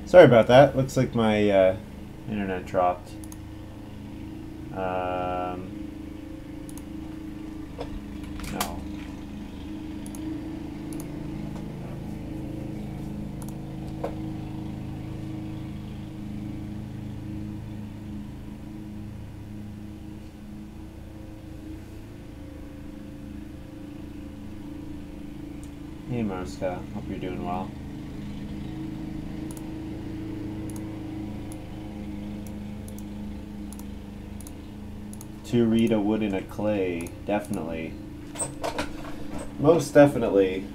Sorry about that. Looks like my internet dropped. No. Hey Mariska, hope you're doing well. To read a wood and a clay, definitely. Most definitely.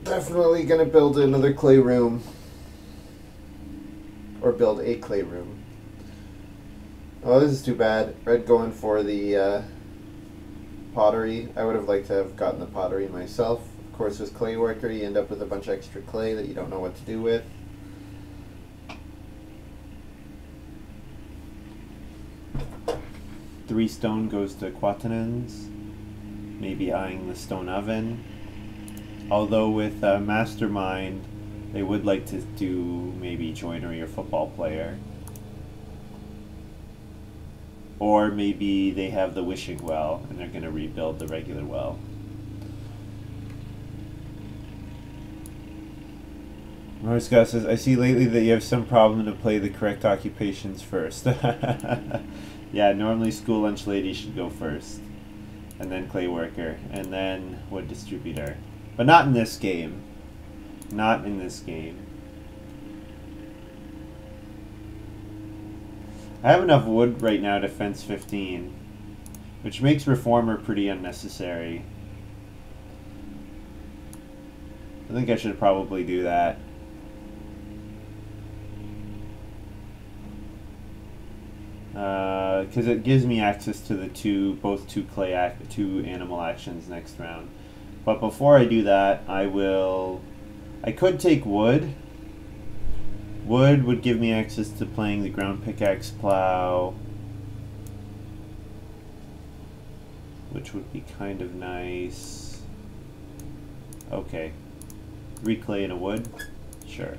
Definitely gonna build another clay room. Or build a clay room. Oh, this is too bad. Red going for the pottery. I would have liked to have gotten the pottery myself. Of course, with clay worker, you end up with a bunch of extra clay that you don't know what to do with. Three stone goes to Quatenans. Maybe eyeing the stone oven. Although with Mastermind, they would like to do maybe joinery or football player. Or maybe they have the wishing well and they're going to rebuild the regular well. Mariska says, I see lately that you have some problem to play the correct occupations first. Yeah, normally school lunch lady should go first. And then clay worker. And then wood distributor. But not in this game. Not in this game. I have enough wood right now to fence 15, which makes Reformer pretty unnecessary. I think I should probably do that. Because it gives me access to the two animal actions next round. But before I do that, I could take wood. Wood would give me access to playing the ground pickaxe plow, which would be kind of nice. Okay. 3 clay and a wood? Sure.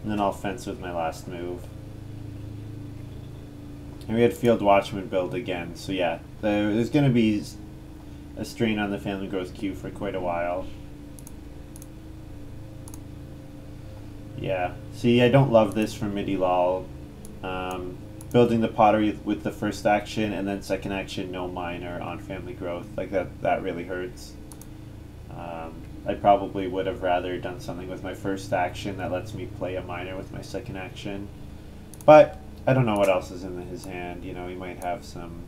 And then I'll fence with my last move. And we had Field Watchman build again, so yeah, there's going to be a strain on the family growth queue for quite a while. Yeah, see, I don't love this from MIDI-lol. Building the pottery with the first action and then second action, no miner on family growth. Like that really hurts. I probably would have rather done something with my first action that lets me play a miner with my second action. But I don't know what else is in his hand. You know, he might have some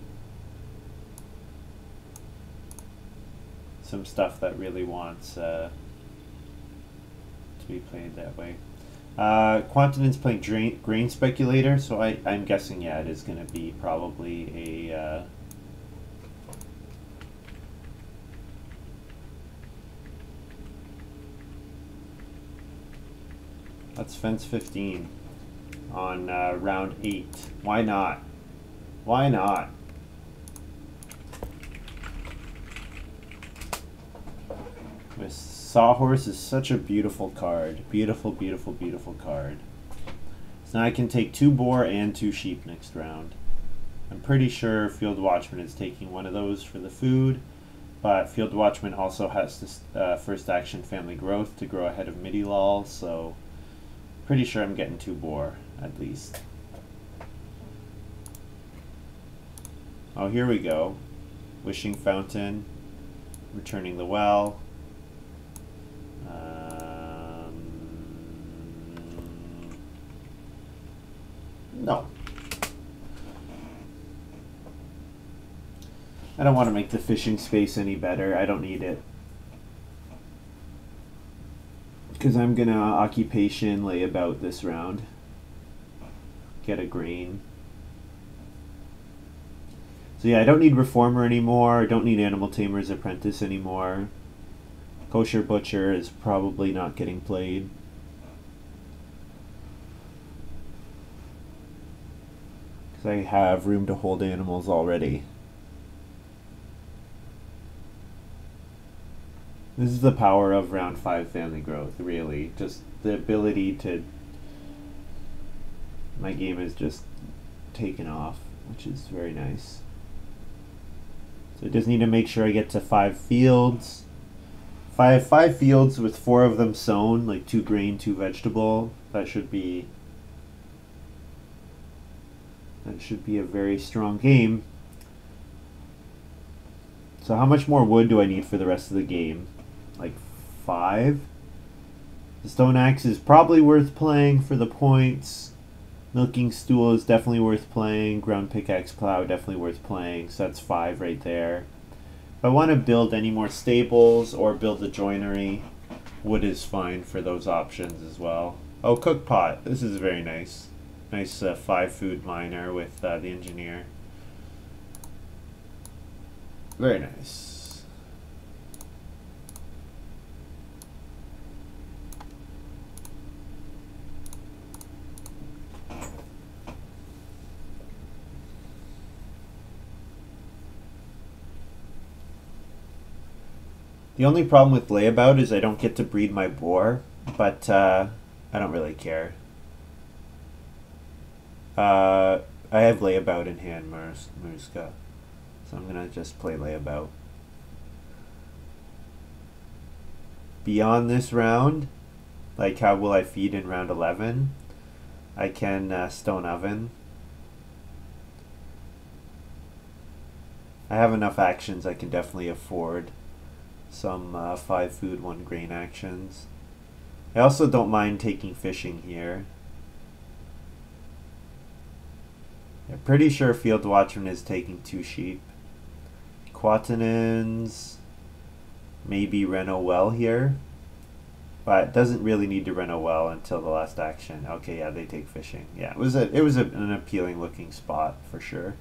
stuff that really wants to be played that way. Quantinen's playing Grain Speculator, so I'm guessing, yeah, it is going to be probably a let's fence 15 on round 8. Why not? Why not? This Sawhorse is such a beautiful card. Beautiful, beautiful, beautiful card. So now I can take 2 boar and 2 sheep next round. I'm pretty sure Field Watchman is taking one of those for the food, but Field Watchman also has this first action family growth to grow ahead of MIDI-lol, so pretty sure I'm getting 2 boar at least. Oh, here we go. Wishing Fountain, returning the well. No. I don't want to make the fishing space any better. I don't need it. Because I'm going to occupation lay about this round. Get a grain. So yeah, I don't need Reformer anymore. I don't need Animal Tamer's Apprentice anymore. Kosher Butcher is probably not getting played. Because I have room to hold animals already. This is the power of round 5 family growth, really. Just the ability to... My game is just taken off, which is very nice. So I just need to make sure I get to 5 fields. If I have 5 fields with 4 of them sown, like 2 grain, 2 vegetable, that should be a very strong game. So how much more wood do I need for the rest of the game? Like 5? The stone axe is probably worth playing for the points. Milking stool is definitely worth playing. Ground pickaxe plow definitely worth playing. So that's 5 right there. If I want to build any more stables or build a joinery, wood is fine for those options as well. Oh, cook pot. This is very nice. Nice 5 food miner with the engineer. Very nice. The only problem with layabout is I don't get to breed my boar, but I don't really care. I have layabout in hand, Mariska, so I'm gonna just play layabout. Beyond this round, like how will I feed in round 11, I can stone oven. I have enough actions I can definitely afford some 5 food 1 grain actions. I also don't mind taking fishing here. I'm pretty sure Field Watchman is taking 2 sheep. Quatenins, maybe Reno well here, but it doesn't really need to Reno well until the last action. Okay, yeah, they take fishing. Yeah, it was an appealing looking spot for sure.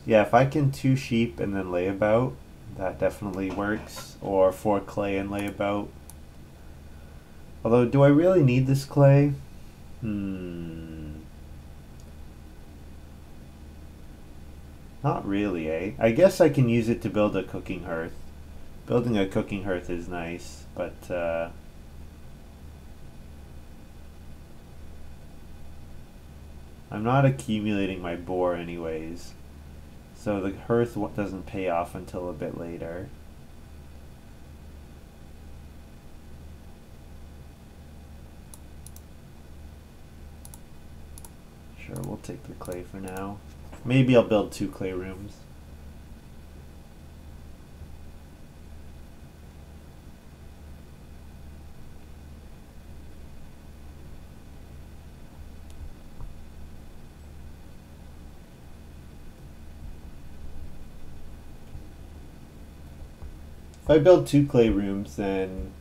Yeah, if I can 2 sheep and then layabout, that definitely works. Or 4 clay and layabout. Although, do I really need this clay? Not really, eh? I guess I can use it to build a cooking hearth. Building a cooking hearth is nice, but I'm not accumulating my boar anyways. So the hearth doesn't pay off until a bit later. Sure, we'll take the clay for now. Maybe I'll build 2 clay rooms. If I build 2 clay rooms, then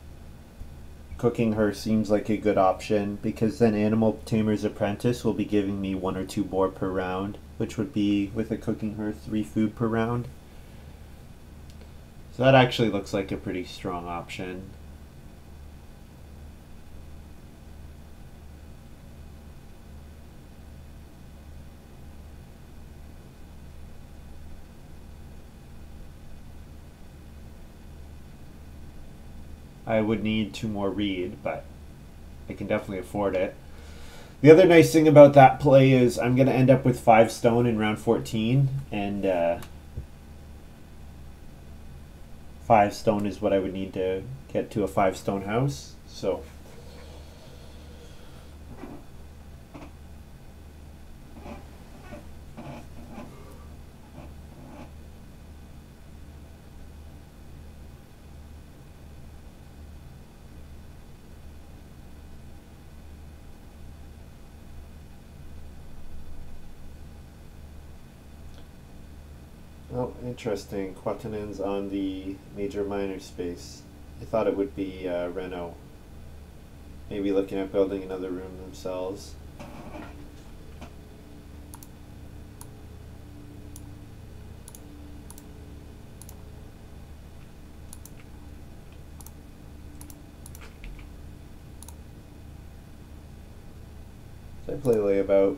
cooking her seems like a good option, because then Animal Tamer's Apprentice will be giving me 1 or 2 boar per round, which would be, with a cooking her, 3 food per round. So that actually looks like a pretty strong option. I would need 2 more reed, but I can definitely afford it. The other nice thing about that play is I'm going to end up with 5 stone in round 14, and 5 stone is what I would need to get to a 5 stone house. So Oh, interesting. Quatennin's on the major minor space. I thought it would be Renault. Maybe looking at building another room themselves. So I play layabout.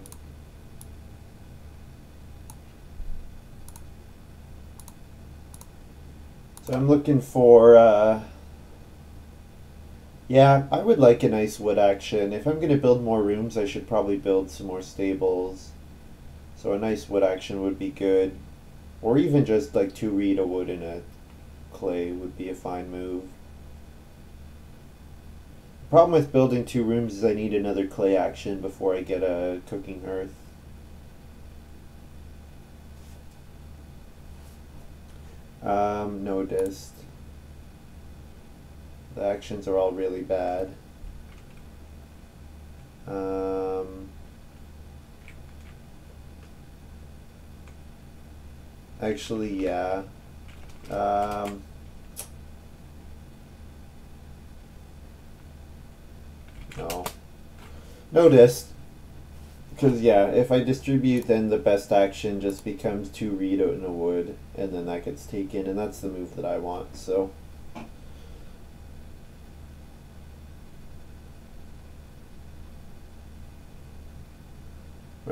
So I'm looking for, yeah, I would like a nice wood action. If I'm going to build more rooms, I should probably build some more stables. So a nice wood action would be good. Or even just like 2 reed a wood and a clay would be a fine move. The problem with building 2 rooms is I need another clay action before I get a cooking hearth. Noticed. The actions are all really bad. Actually, yeah. No. Noticed. Because, yeah, if I distribute, then the best action just becomes 2 reed out in a wood, and then that gets taken, and that's the move that I want, so.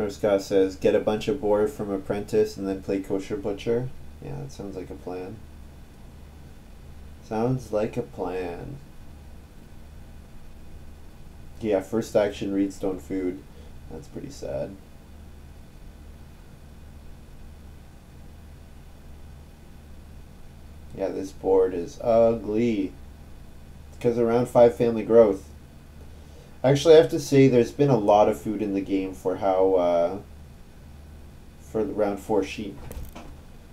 Scott says, get a bunch of boar from Apprentice and then play Kosher Butcher. Yeah, that sounds like a plan. Sounds like a plan. Yeah, first action Reedstone food. That's pretty sad. Yeah, this board is ugly. Because around 5 family growth. Actually, I have to say there's been a lot of food in the game for how for round 4 sheep,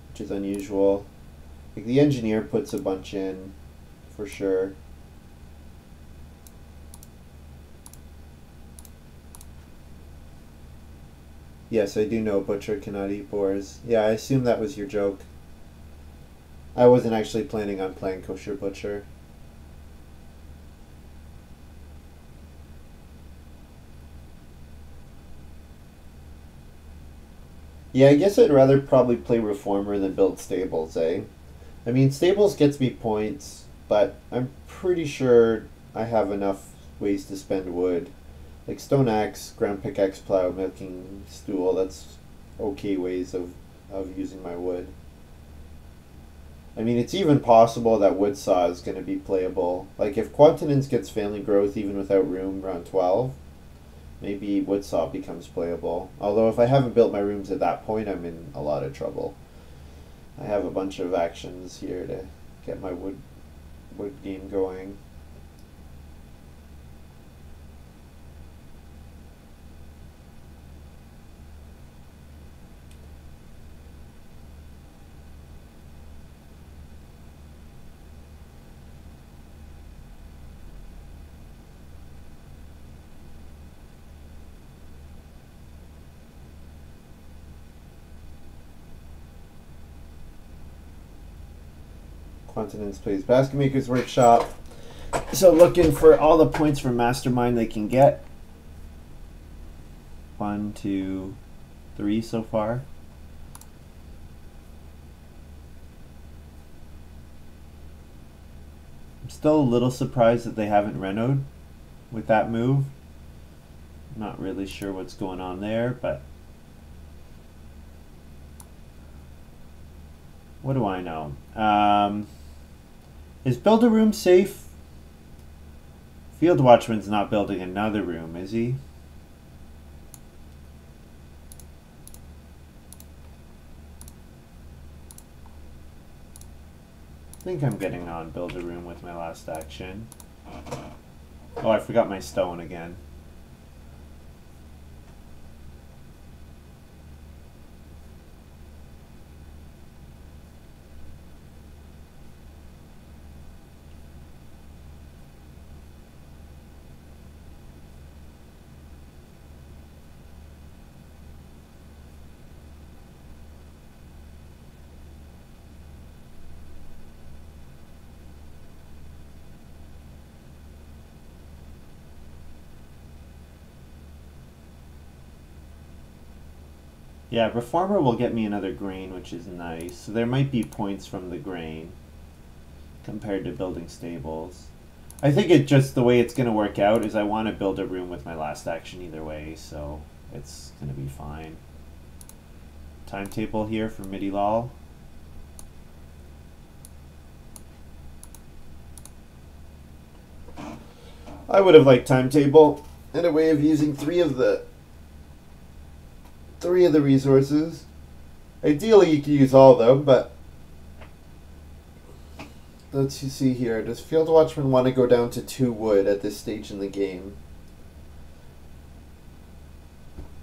which is unusual. Like the engineer puts a bunch in, for sure. Yes, I do know Butcher cannot eat boars. Yeah, I assume that was your joke. I wasn't actually planning on playing Kosher Butcher. Yeah, I guess I'd rather probably play Reformer than build Stables, eh? I mean, Stables gets me points, but I'm pretty sure I have enough ways to spend wood. Like Stone Axe, Ground Pickaxe, Plow, Milking Stool, that's okay ways of using my wood. I mean, it's even possible that Wood Saw is going to be playable. Like, if Quantinins gets family growth even without room around 12, maybe Wood Saw becomes playable. Although, if I haven't built my rooms at that point, I'm in a lot of trouble. I have a bunch of actions here to get my wood game going. Continents plays Basket Maker's Workshop. So looking for all the points from Mastermind they can get. 1, 2, 3 so far. I'm still a little surprised that they haven't renoed with that move. Not really sure what's going on there, but what do I know? Is Build a Room safe? Field Watchman's not building another room, is he? I think I'm getting on Build a Room with my last action. Oh, I forgot my stone again. Yeah, Reformer will get me another grain, which is nice. So there might be points from the grain compared to building stables. I think it just the way it's going to work out is I want to build a room with my last action either way, so it's going to be fine. Timetable here for MIDI lol. I would have liked timetable and a way of using three of the resources. Ideally you could use all of them, but let's see here. Does Field Watchman want to go down to 2 wood at this stage in the game?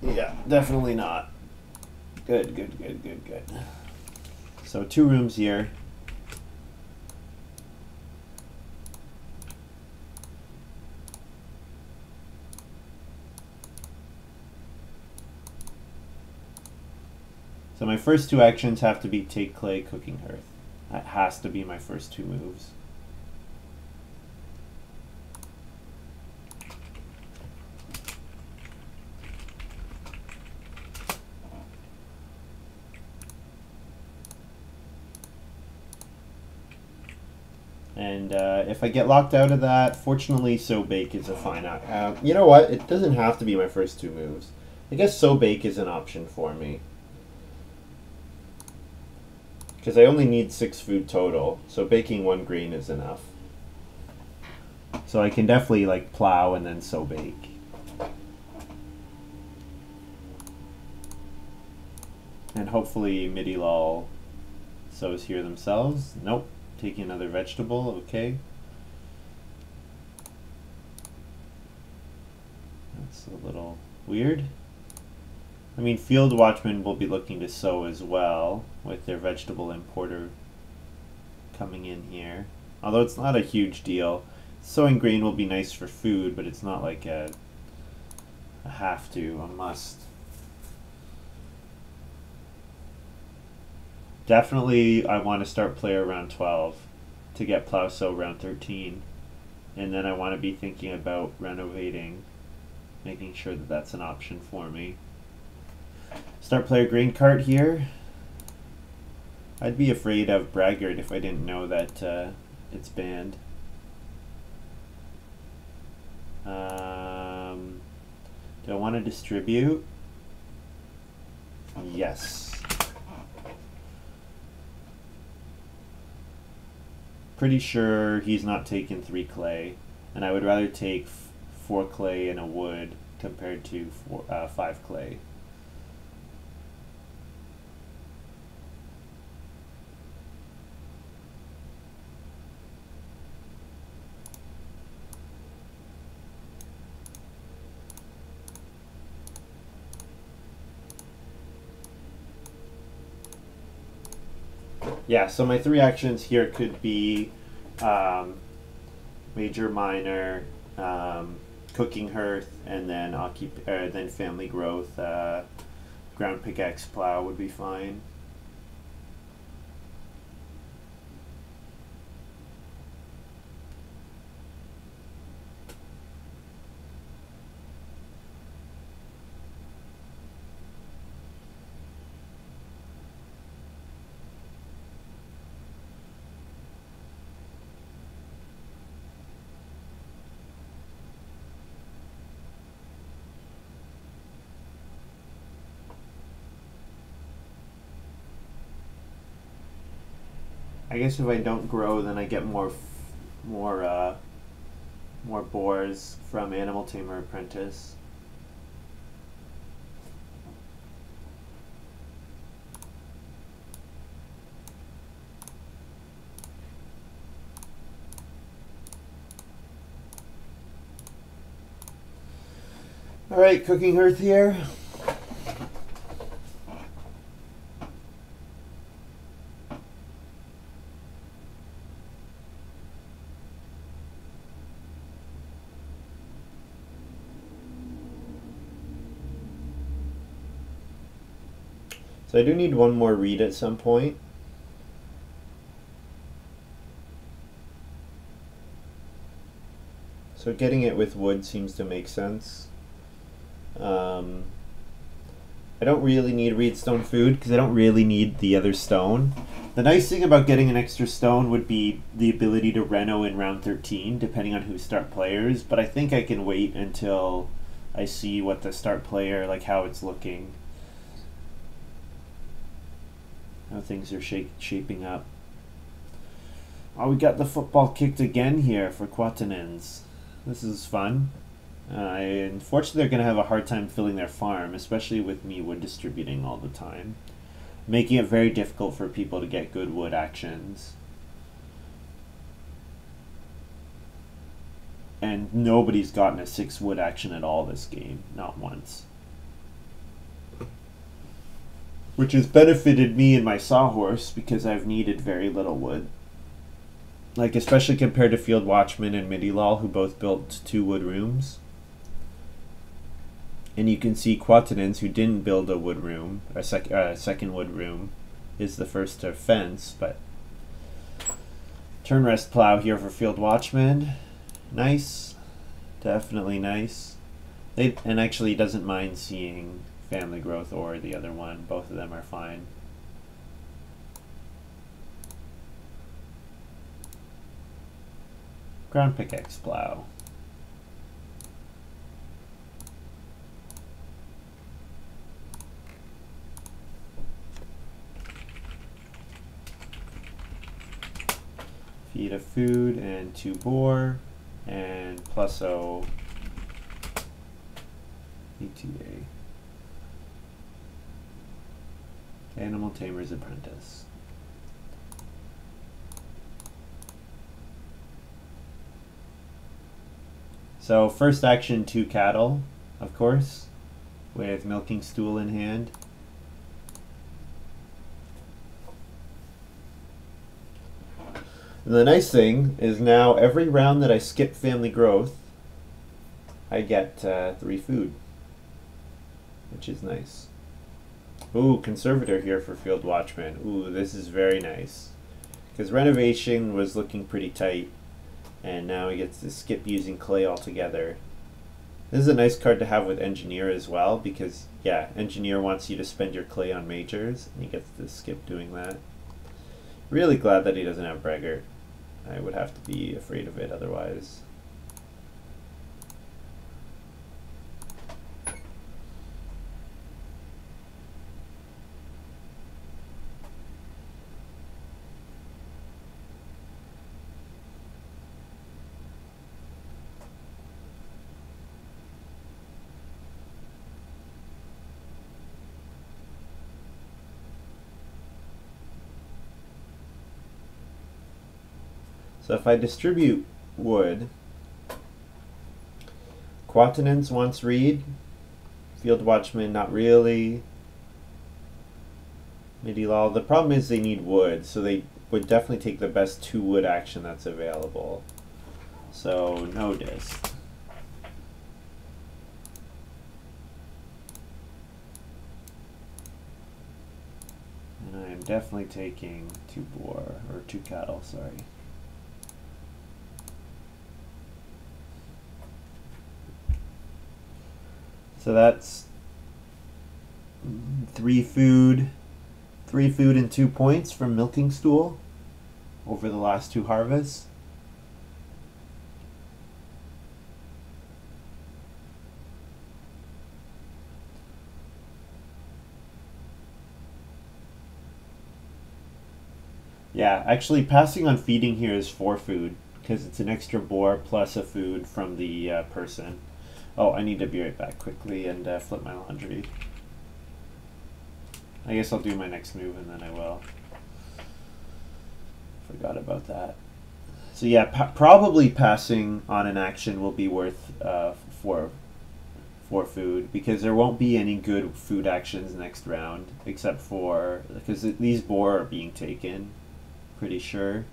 Yeah, definitely not. Good, good, good, good, good. So 2 rooms here. So my first 2 actions have to be take clay, cooking hearth. That has to be my first 2 moves. And if I get locked out of that, fortunately, Sow Bake is a fine out. You know what? It doesn't have to be my first 2 moves. I guess Sow Bake is an option for me. Because I only need 6 food total, so baking 1 green is enough. So I can definitely like plow and then Sow Bake. And hopefully MIDI lol sows here themselves. Nope. Taking another vegetable, okay. That's a little weird. I mean, Field Watchman will be looking to sow as well, with their vegetable importer coming in here. Although it's not a huge deal. Sowing grain will be nice for food, but it's not like a have to, a must. Definitely, I want to start player round 12 to get plow sow round 13. And then I want to be thinking about renovating, making sure that that's an option for me. Start player grain cart here. I'd be afraid of Braggart if I didn't know that it's banned. Do I want to distribute? Yes. Pretty sure he's not taking 3 clay, and I would rather take 4 clay and a wood compared to 5 clay. Yeah, so my 3 actions here could be major, minor, cooking hearth, and then then family growth. Ground pickaxe plow would be fine. I guess if I don't grow, then I get more boars from Animal Tamer Apprentice. All right, cooking hearth here. So I do need 1 more read at some point. So getting it with wood seems to make sense. I don't really need reedstone food because I don't really need the other stone. The nice thing about getting an extra stone would be the ability to reno in round 13, depending on who start players, but I think I can wait until I see what the start player, like how it's looking. How things are shaping up. Oh, we got the football kicked again here for Quatenens. This is fun. Unfortunately, they're going to have a hard time filling their farm, especially with me wood distributing all the time, making it very difficult for people to get good wood actions. And nobody's gotten a 6 wood action at all this game, not once. Which has benefited me and my sawhorse because I've needed very little wood. Like, especially compared to Field Watchman and Midilal, who both built 2 wood rooms. And you can see Quatenens, who didn't build a wood room, a second wood room, is the first to fence, but turn rest plow here for Field Watchman. Nice. Definitely nice. And actually he doesn't mind seeing family growth or the other one. Both of them are fine. Ground pickaxe plow. Feed of food and 2 boar and +0 ETA. Animal Tamer's Apprentice. So first action 2 cattle, of course, with milking stool in hand. And the nice thing is now every round that I skip family growth, I get 3 food, which is nice. Ooh, conservator here for Field Watchman. Ooh, this is very nice. Because renovation was looking pretty tight, and now he gets to skip using clay altogether. This is a nice card to have with Engineer as well, because, yeah, Engineer wants you to spend your clay on majors, and he gets to skip doing that. Really glad that he doesn't have Braggart. I would have to be afraid of it otherwise. So if I distribute wood, Quatenens wants reed, Field Watchman not really, Midilal. The problem is they need wood, so they would definitely take the best 2 wood action that's available. So no disc. And I am definitely taking 2 boar, or 2 cattle, sorry. So that's 3 food and 2 points from milking stool over the last 2 harvests. Yeah, actually passing on feeding here is 4 food because it's an extra boar plus a food from the person. Oh, I need to be right back quickly and flip my laundry. I guess I'll do my next move and then I will. Forgot about that. So yeah, probably passing on an action will be worth 4 food because there won't be any good food actions next round except for because these boar are being taken, pretty sure.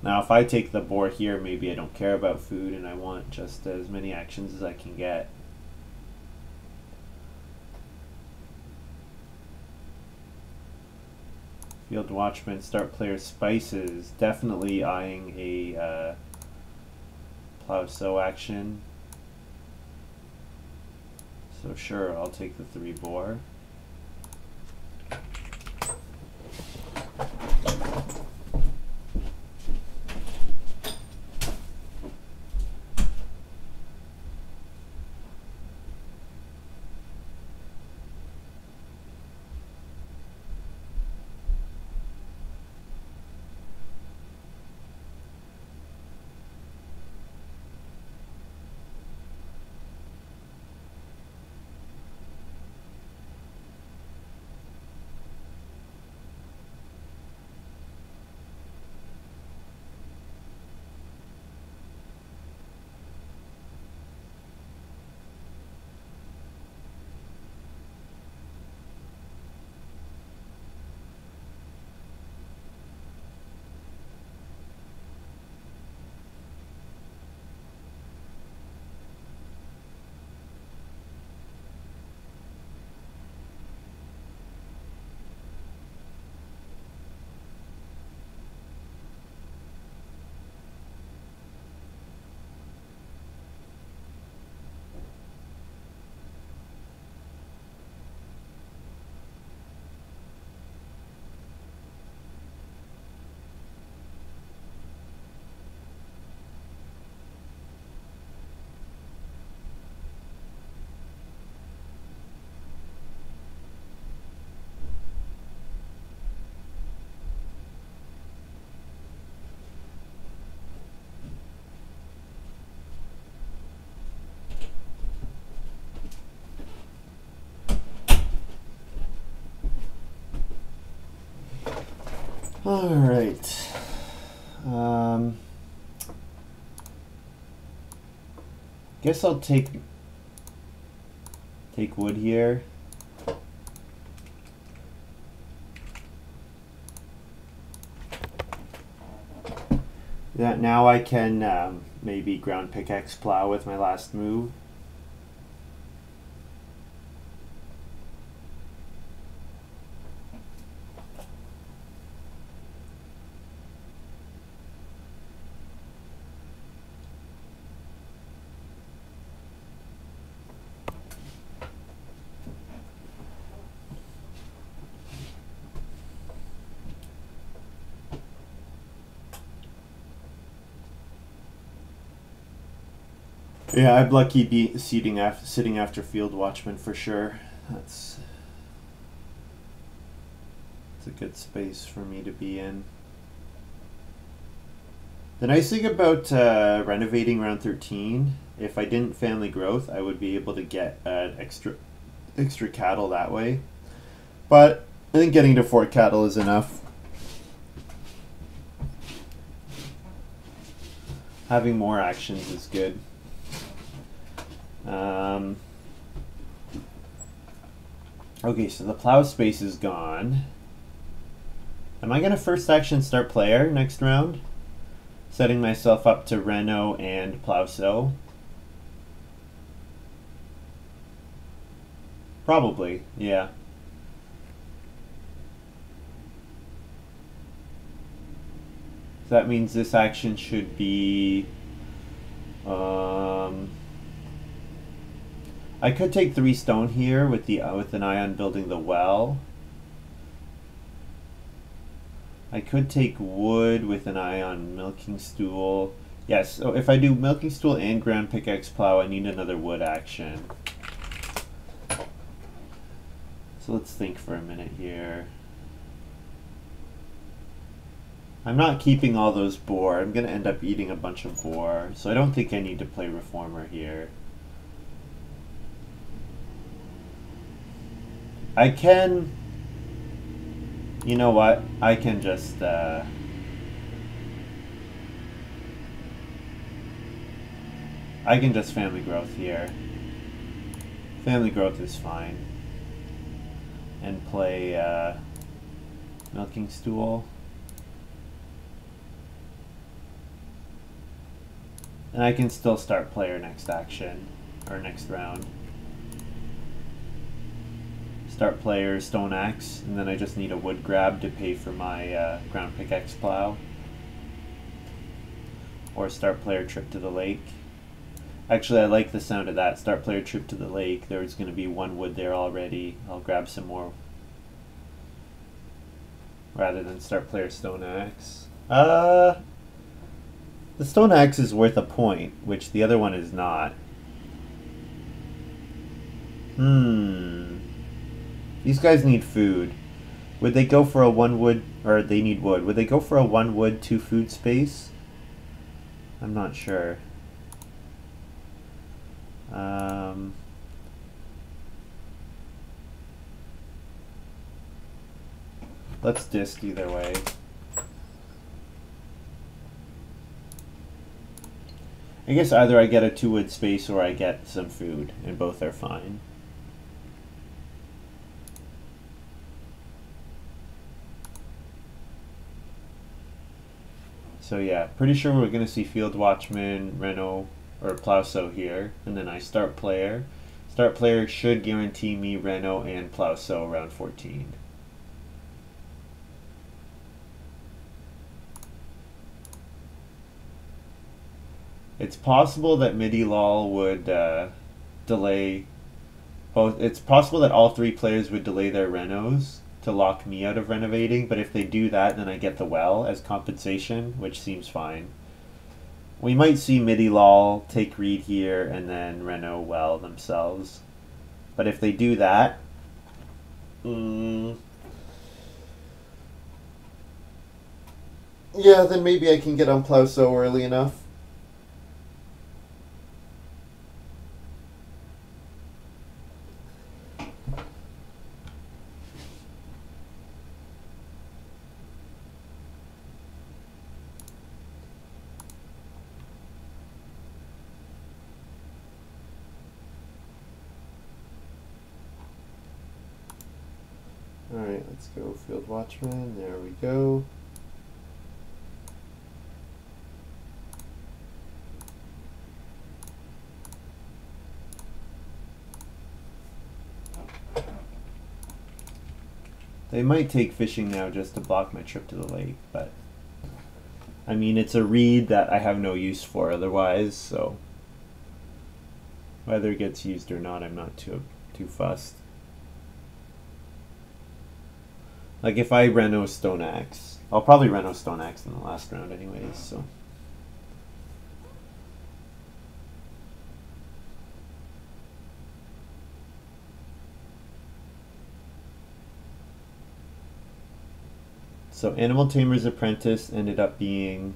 Now if I take the boar here, maybe I don't care about food and I want just as many actions as I can get. Field Watchman, start player Spices, definitely eyeing a plow sow action. sure, I'll take the 3 boar. All right. Guess I'll take wood here. That now I can maybe ground pickaxe plow with my last move. Yeah, I'm lucky sitting after Field Watchman for sure. It's a good space for me to be in. The nice thing about renovating round 13, if I didn't family growth, I would be able to get extra cattle that way. But I think getting to 4 cattle is enough. Having more actions is good. Okay, so the plow space is gone. Am I gonna first action start player next round? Setting myself up to Reno and plow sow? Probably, yeah. So that means this action should be I could take 3 stone here with an eye on building the well. I could take wood with an eye on milking stool. Yes, so if I do milking stool and ground pickaxe plow, I need another wood action. So let's think for a minute here. I'm not keeping all those boar. I'm going to end up eating a bunch of boar, so I don't think I need to play reformer here. I can, you know what, I can just, I can just family growth here. Family growth is fine. And play milking stool. And I can still start player next action, or next round. Start player stone axe, and then I just need a wood grab to pay for my ground pickaxe plow. Or start player trip to the lake. Actually, I like the sound of that. Start player trip to the lake. There's going to be one wood there already. I'll grab some more. Rather than start player stone axe. The stone axe is worth a point, which the other one is not. These guys need food. Would they go for a one wood, or they need wood. Would they go for a one wood, 2 food space? I'm not sure. Let's disc either way. I guess either I get a 2 wood space or I get some food, and both are fine. So yeah, pretty sure we're going to see Field Watchman, Reno, or Plowsow here, and then I start player. Start player should guarantee me Reno and Plowsow around 14. It's possible that Midi-Lol would delay both. It's possible that all 3 players would delay their Renos to lock me out of renovating, but if they do that, then I get the well as compensation, which seems fine. We might see Midi-Lol take Reed here and then Reno well themselves. But if they do that, yeah, then maybe I can get on Plowsow early enough. Alright, let's go Field Watchman. There we go. They might take fishing now just to block my trip to the lake, but I mean, it's a reed that I have no use for otherwise, so whether it gets used or not, I'm not too fussed. Like if I Reno Stone Axe, I'll probably Reno Stone Axe in the last round anyways, so. So Animal Tamer's Apprentice ended up being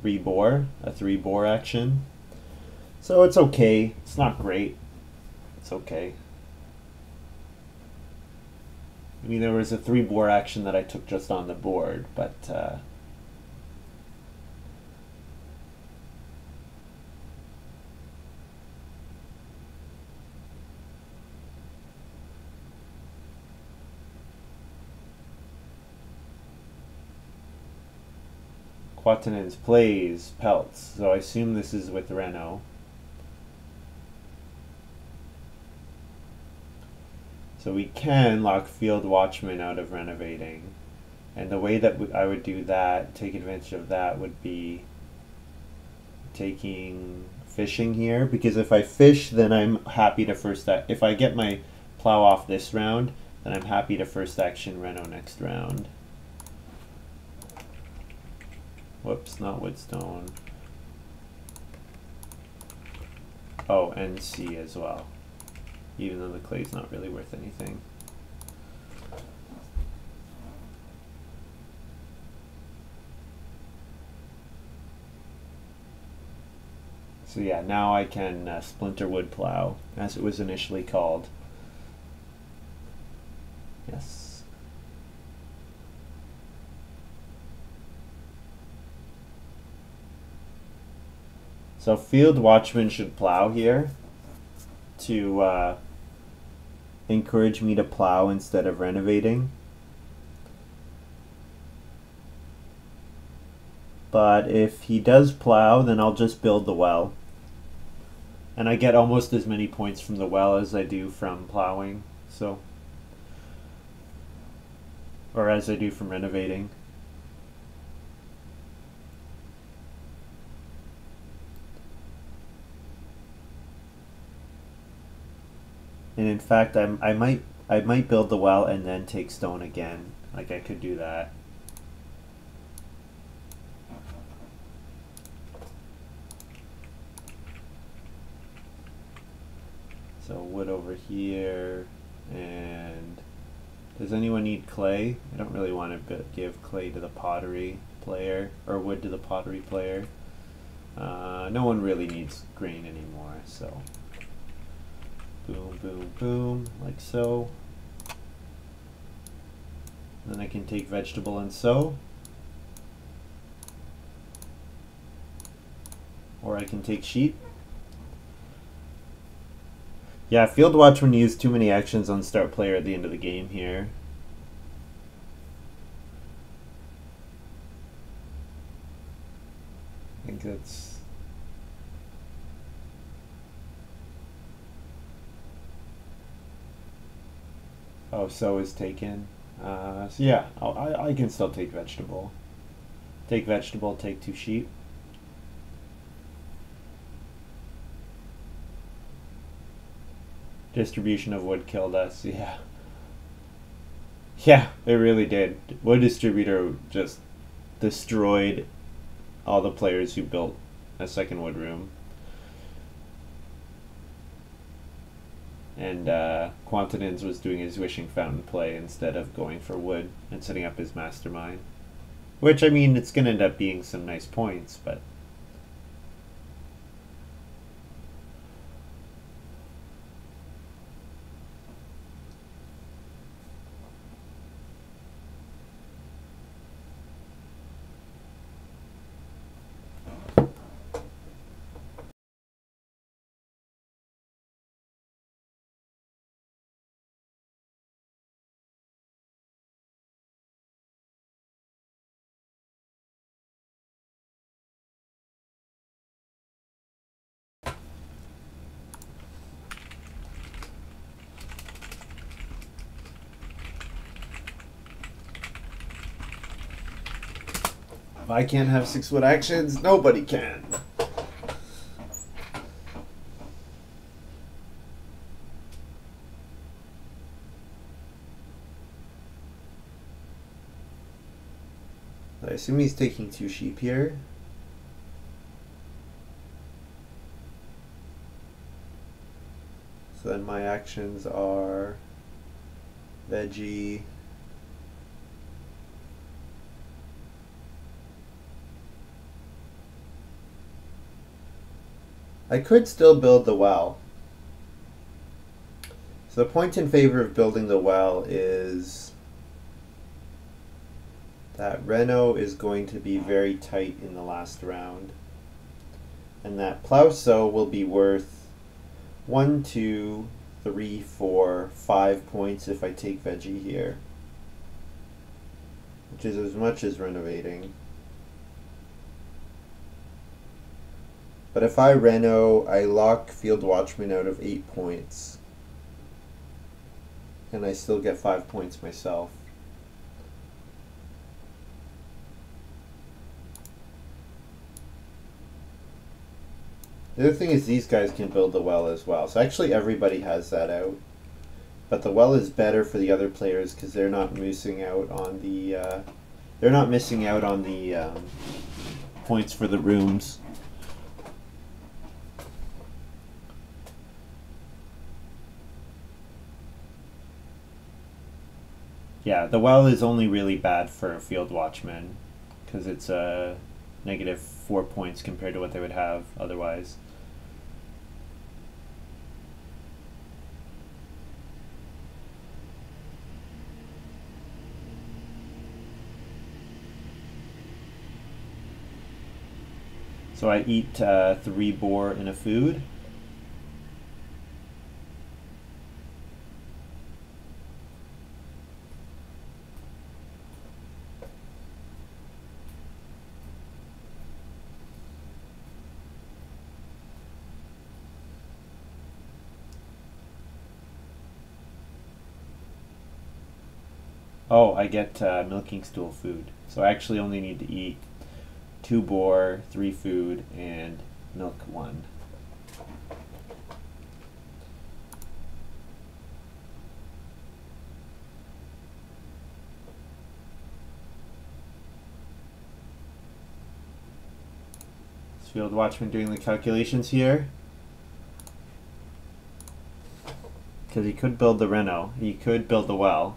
3 boar, a 3 boar action. So it's okay. It's not great. It's okay. I mean, there was a 3 boar action that I took just on the board, but Quatenens plays pelts, so I assume this is with Reno. So we can lock Field Watchman out of renovating. And the way that I would do that, take advantage of that, would be taking fishing here. Because if I fish, then I'm happy to if I get my plow off this round, then I'm happy to first action Reno next round. Whoops, not Woodstone. Oh, and C as well. Even though the clay's not really worth anything. So yeah, now I can Splinter Wood Plow, as it was initially called. Yes. So Field Watchman should plow here to encourage me to plow instead of renovating. But if he does plow, then I'll just build the well. And I get almost as many points from the well as I do from plowing, so. Or as I do from renovating. And in fact, I might build the well and then take stone again. Like, I could do that. So wood over here, and does anyone need clay? I don't really want to give clay to the pottery player, or wood to the pottery player. No one really needs grain anymore, so boom, boom, boom, like so. Then I can take vegetable and sow. Or I can take sheep. Yeah, Field Watchman used too many actions on start player at the end of the game here. I think that's... Oh, sow is taken. So yeah, I can still take vegetable. Take vegetable, take 2 sheep. Distribution of wood killed us, yeah. Yeah, it really did. Wood distributor just destroyed all the players who built a second wood room. And Quantinins was doing his wishing fountain play instead of going for wood and setting up his mastermind. Which, I mean, it's going to end up being some nice points, but... If I can't have 6 wood actions, nobody can. I assume he's taking 2 sheep here. So then my actions are veggie, I could still build the well. So the point in favor of building the well is that Reno is going to be very tight in the last round. And that plow sow will be worth 1, 2, 3, 4, 5 points if I take veggie here. Which is as much as renovating. But if I reno, I lock Field Watchman out of 8 points. And I still get 5 points myself. The other thing is these guys can build the well as well. So actually everybody has that out. But the well is better for the other players because they're not missing out on the points for the rooms. Yeah, the well is only really bad for a Field Watchman because it's a negative 4 points compared to what they would have otherwise. So I eat 3 boar in a food. Oh, I get milking stool food. So I actually only need to eat 2 boar, 3 food, and milk 1. Field Watchman doing the calculations here. Because he could build the reno. He could build the well.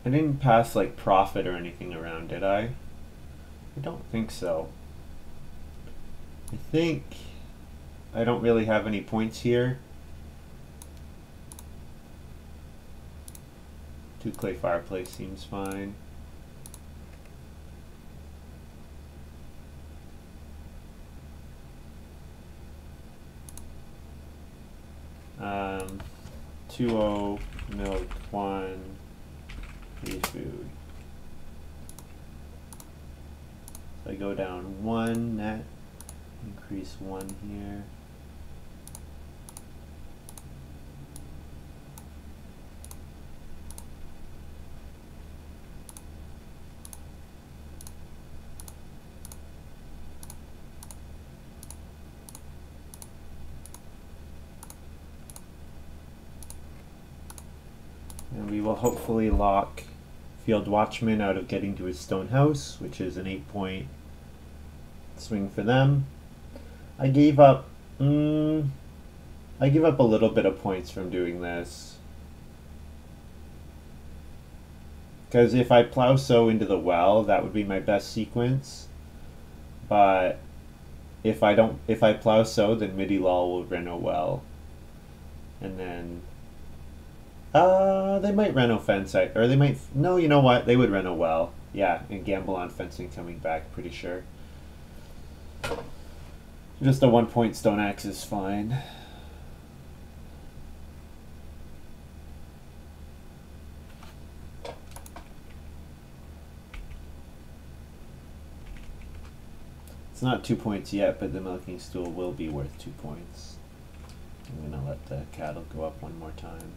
I didn't pass like profit or anything around, did I? I don't think so. I think I don't really have any points here. 2 clay fireplace seems fine. Um, 2-0 milk 1 food. So I go down 1 net, increase 1 here. And we will hopefully lock Field Watchman out of getting to his stone house, which is an 8-point swing for them. I gave up a little bit of points from doing this. Because if I plow sow into the well, that would be my best sequence. But if I plow sow, then midi lol will reno well. And then they might reno fence, or they might, no, you know what, they would reno well. Yeah, and gamble on fencing coming back, pretty sure. Just a 1-point stone axe is fine. It's not 2 points yet, but the milking stool will be worth 2 points. I'm gonna let the cattle go up one more time.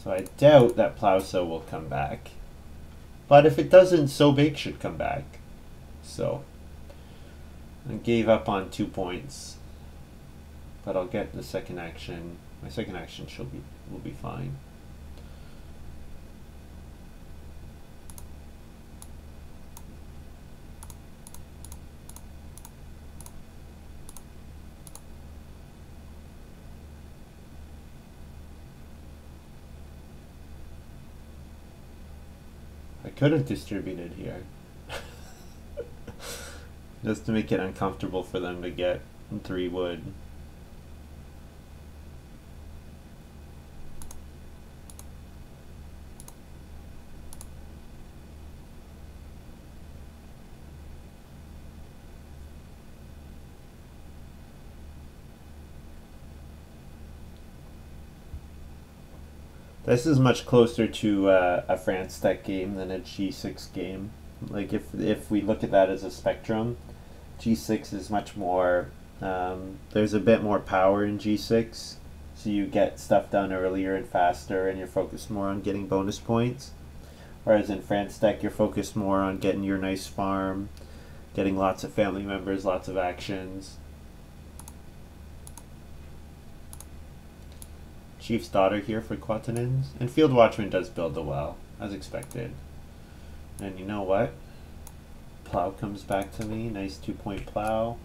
So I doubt that plow sow will come back. But if it doesn't, sow bake should come back. So I gave up on 2 points. But I'll get the second action. My second action will be fine. I could have distributed here. Just to make it uncomfortable for them to get 3 wood. This is much closer to a France tech game than a G6 game. Like if we look at that as a spectrum, G6 is much more, there's a bit more power in G6, so you get stuff done earlier and faster and you're focused more on getting bonus points. Whereas in France tech you're focused more on getting your nice farm, getting lots of family members, lots of actions. Chief's daughter here for Quatenins. And Field Watchman does build the well, as expected. And you know what? Plow comes back to me. Nice 2-point plow.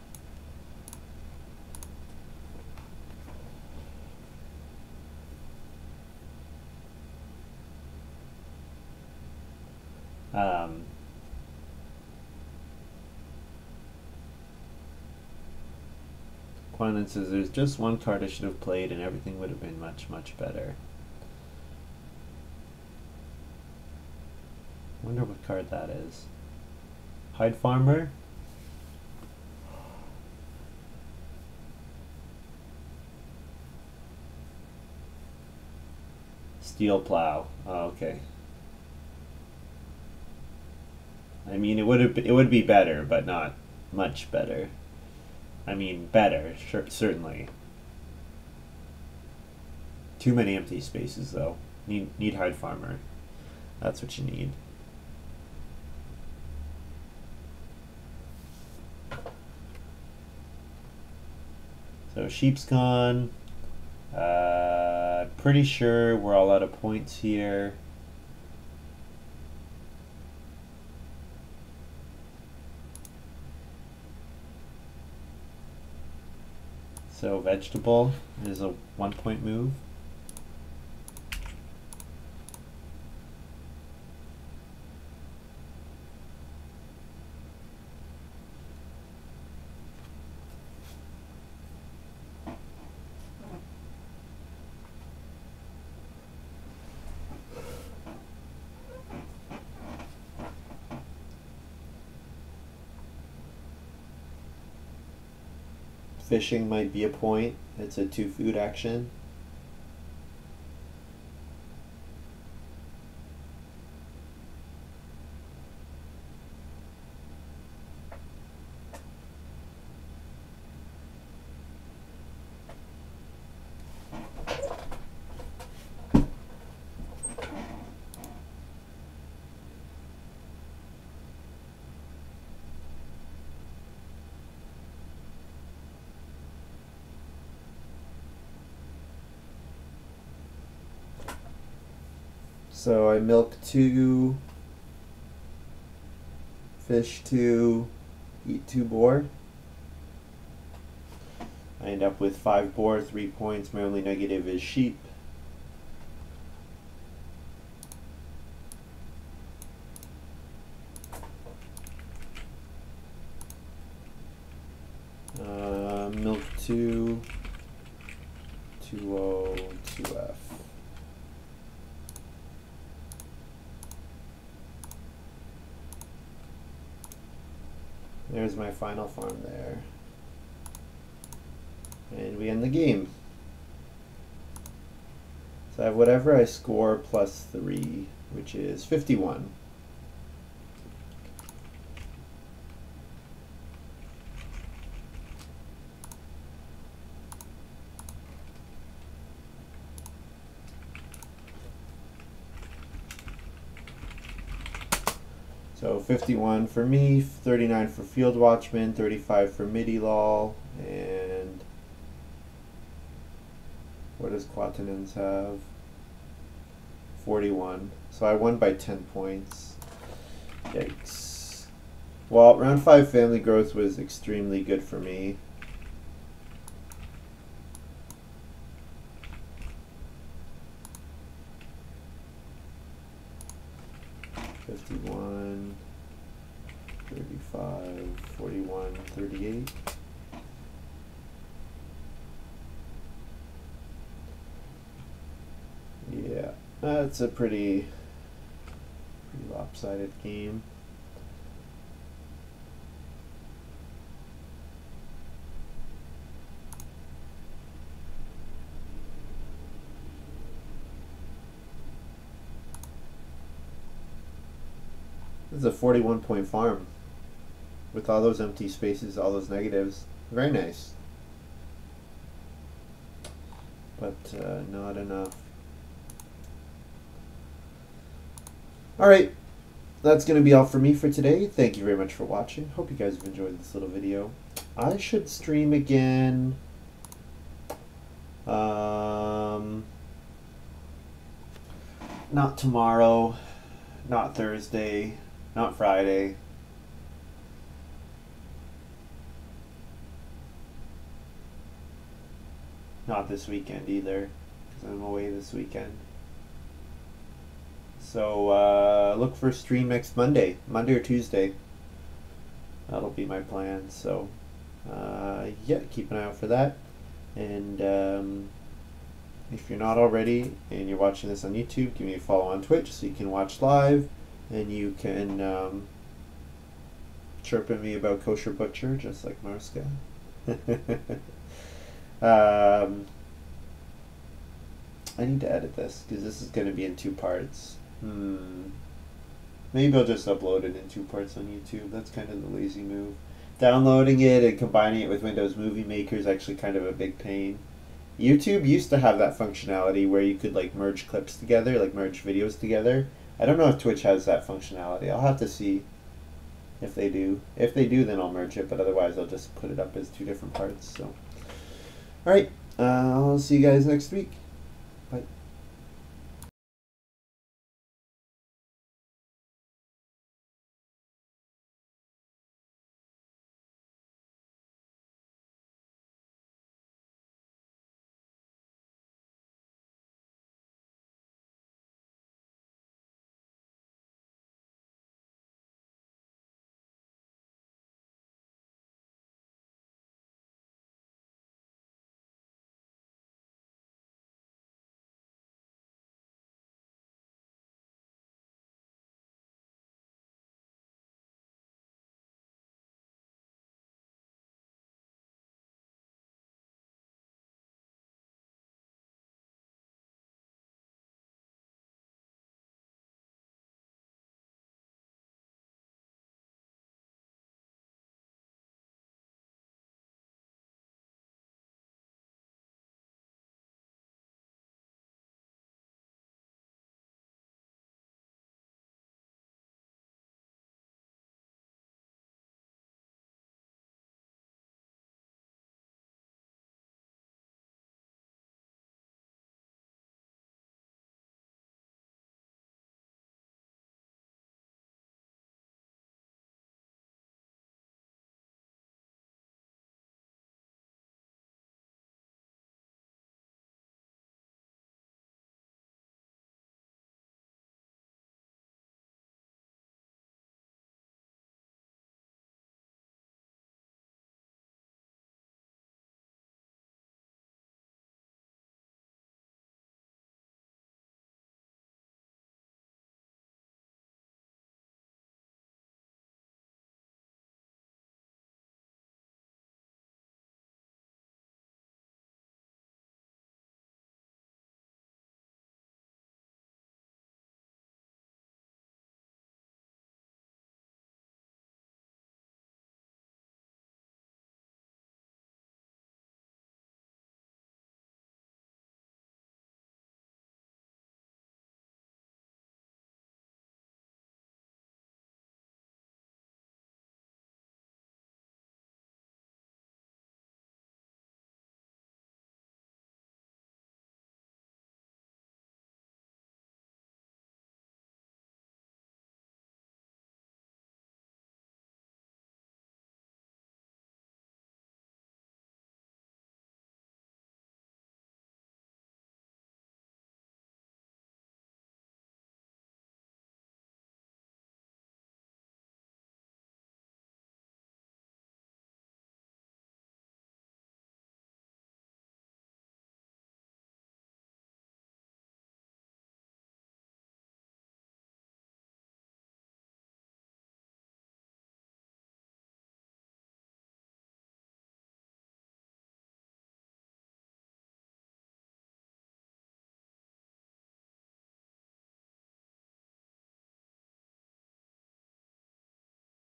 Quanon says there's just one card I should have played and everything would have been much, much better. Wonder what card that is. Hide Farmer? Steel Plow. Oh, okay. I mean, it would be better, but not much better. I mean, better, sure, certainly. Too many empty spaces though. Need hide farmer. That's what you need. So sheep's gone. Pretty sure we're all out of points here. So vegetable is a 1-point move. Fishing might be a point. It's a 2-food action. So I milk 2, fish 2, eat 2 boar. I end up with 5 boar, 3 points. My only negative is sheep. Milk 2, 2-0, 2F. There's my final farm there. And we end the game. So I have whatever I score plus 3, which is 51. So 51 for me, 39 for Field Watchman, 35 for Midi Lol, and what does Quatenens have? 41. So I won by 10 points. Yikes. Well, round 5 family growth was extremely good for me. $51, 35, 41, 38. Yeah, that's a pretty lopsided game. This is a 41-point farm with all those empty spaces, all those negatives. Very nice. But not enough. Alright, that's going to be all for me for today. Thank you very much for watching. Hope you guys have enjoyed this little video. I should stream again. Not tomorrow, not Thursday, not Friday. Not this weekend either, because I'm away this weekend. So look for a stream next Monday or Tuesday. That'll be my plan. So yeah, keep an eye out for that. And if you're not already and you're watching this on YouTube, give me a follow on Twitch so you can watch live, and you can chirp at me about Kosher Butcher, just like Marska. I need to edit this because this is going to be in 2 parts. Maybe I'll just upload it in 2 parts on YouTube. That's kind of the lazy move. Downloading it and combining it with Windows Movie Maker is actually kind of a big pain. YouTube used to have that functionality where you could like merge clips together, like merge videos together. I don't know if Twitch has that functionality. I'll have to see if they do. If they do, then I'll merge it, but otherwise I'll just put it up as two different parts. So, all right, I'll see you guys next week.